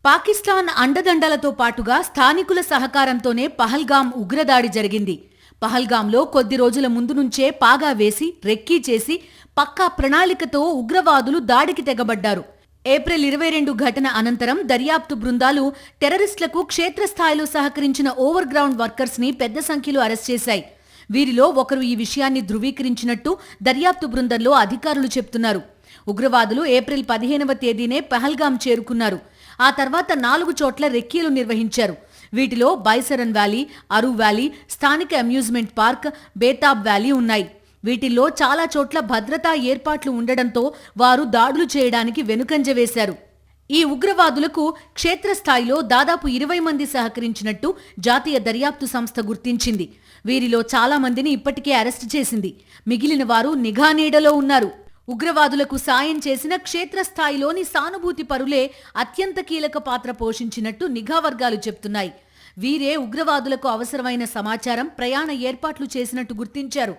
పాకిస్తాన్ అండదండలతో పాటుగా స్థానికుల సహకారంతోనే పహల్గాం ఉగ్రదాడి జరిగింది. పహల్గాంలో కొద్ది రోజుల ముందు నుంచే పాగా వేసి రెక్కీ చేసి పక్కా ప్రణాళికతో ఉగ్రవాదులు దాడికి తెగబడ్డారు. ఏప్రిల్ 22 ఘటన అనంతరం దర్యాప్తు బృందాలు టెర్రరిస్టులకు క్షేత్రస్థాయిలో సహకరించిన ఓవర్ గ్రౌండ్ వర్కర్స్ ని పెద్ద సంఖ్యలో అరెస్ట్ చేశాయి. వీరిలో ఒకరు ఈ విషయాన్ని ధృవీకరించినట్టు దర్యాప్తు బృందంలో అధికారులు చెప్తున్నారు. ఉగ్రవాదులు ఏప్రిల్ 15వ తేదీనే పహల్గాం చేరుకున్నారు. ఆ తర్వాత 4 చోట్ల రెక్కీలు నిర్వహించారు. వీటిలో బైసరన్ వ్యాలీ, అరు వ్యాలీ, స్థానిక అమ్యూజ్మెంట్ పార్క్, బేతాబ్ వ్యాలీ ఉన్నాయి. వీటిల్లో చాలా చోట్ల భద్రతా ఏర్పాట్లు ఉండడంతో వారు దాడులు చేయడానికి వెనుకంజ వేశారు. ఈ ఉగ్రవాదులకు క్షేత్రస్థాయిలో దాదాపు 20 మంది సహకరించినట్టు జాతీయ దర్యాప్తు సంస్థ గుర్తించింది. వీరిలో చాలా మందిని ఇప్పటికే అరెస్టు చేసింది. మిగిలిన వారు నిఘా నీడలో ఉన్నారు. ఉగ్రవాదులకు సాయం చేసిన క్షేత్రస్థాయిలోని సానుభూతి పరులే అత్యంత కీలక పాత్ర పోషించినట్టు నిఘా వర్గాలు చెప్తున్నాయి. వీరే ఉగ్రవాదులకు అవసరమైన సమాచారం, ప్రయాణ ఏర్పాట్లు చేసినట్టు గుర్తించారు.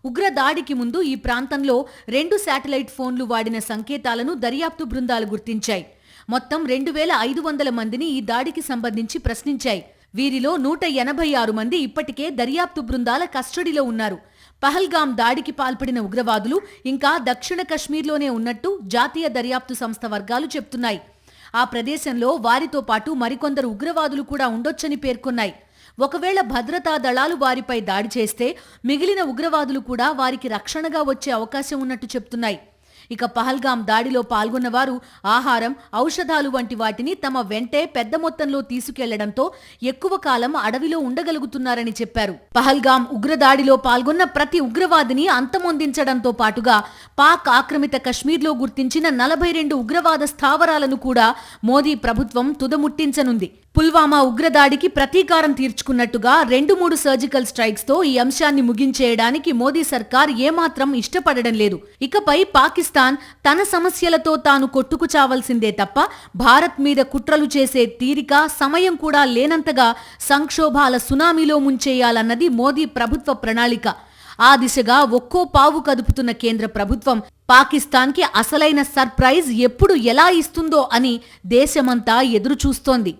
ఉగ్ర దాడికి ముందు ఈ ప్రాంతంలో 2 శాటిలైట్ ఫోన్లు వాడిన సంకేతాలను దర్యాప్తు బృందాలు గుర్తించాయి. మొత్తం 2500 మందిని ఈ దాడికి సంబంధించి ప్రశ్నించాయి. వీరిలో 186 మంది ఇప్పటికే దర్యాప్తు బృందాల కస్టడీలో ఉన్నారు. పహల్గాం దాడికి పాల్పడిన ఉగ్రవాదులు ఇంకా దక్షిణ కశ్మీర్లోనే ఉన్నట్టు జాతీయ దర్యాప్తు సంస్థ వర్గాలు చెప్తున్నాయి. ఆ ప్రదేశంలో వారితో పాటు మరికొందరు ఉగ్రవాదులు కూడా ఉండొచ్చని పేర్కొన్నాయి. ఒకవేళ భద్రతా దళాలు వారిపై దాడి చేస్తే మిగిలిన ఉగ్రవాదులు కూడా వారికి రక్షణగా వచ్చే అవకాశం ఉన్నట్టు చెప్తున్నాయి. ఇక పహల్గాం దాడిలో పాల్గొన్నవారు ఆహారం, ఔషధాలు వంటి వాటిని తమ వెంటే పెద్ద మొత్తంలో తీసుకెళ్లడంతో ఎక్కువ కాలం అడవిలో ఉండగలుగుతున్నారని చెప్పారు. పహల్గాం ఉగ్రదాడిలో పాల్గొన్న ప్రతి ఉగ్రవాదిని అంతమొందించడంతో పాటుగా పాక్ ఆక్రమిత కశ్మీర్లో గుర్తించిన 42 ఉగ్రవాద స్థావరాలను కూడా మోదీ ప్రభుత్వం తుదముట్టించనుంది. పుల్వామా ఉగ్రదాడికి ప్రతీకారం తీర్చుకున్నట్టుగా 2-3 సర్జికల్ స్ట్రైక్స్ తో ఈ అంశాన్ని ముగించేయడానికి మోదీ సర్కార్ ఏమాత్రం ఇష్టపడడం లేదు. ఇకపై పాకిస్తాన్ తన సమస్యలతో తాను కొట్టుకు చావాల్సిందే తప్ప భారత్ మీద కుట్రలు చేసే తీరిక, సమయం కూడా లేనంతగా సంక్షోభాల సునామీలో ముంచేయాలన్నది మోదీ ప్రభుత్వ ప్రణాళిక. ఆ దిశగా ఒక్కో పావు కదుపుతున్న కేంద్ర ప్రభుత్వం పాకిస్తాన్కి అసలైన సర్ప్రైజ్ ఎప్పుడు ఎలా ఇస్తుందో అని దేశమంతా ఎదురుచూస్తోంది.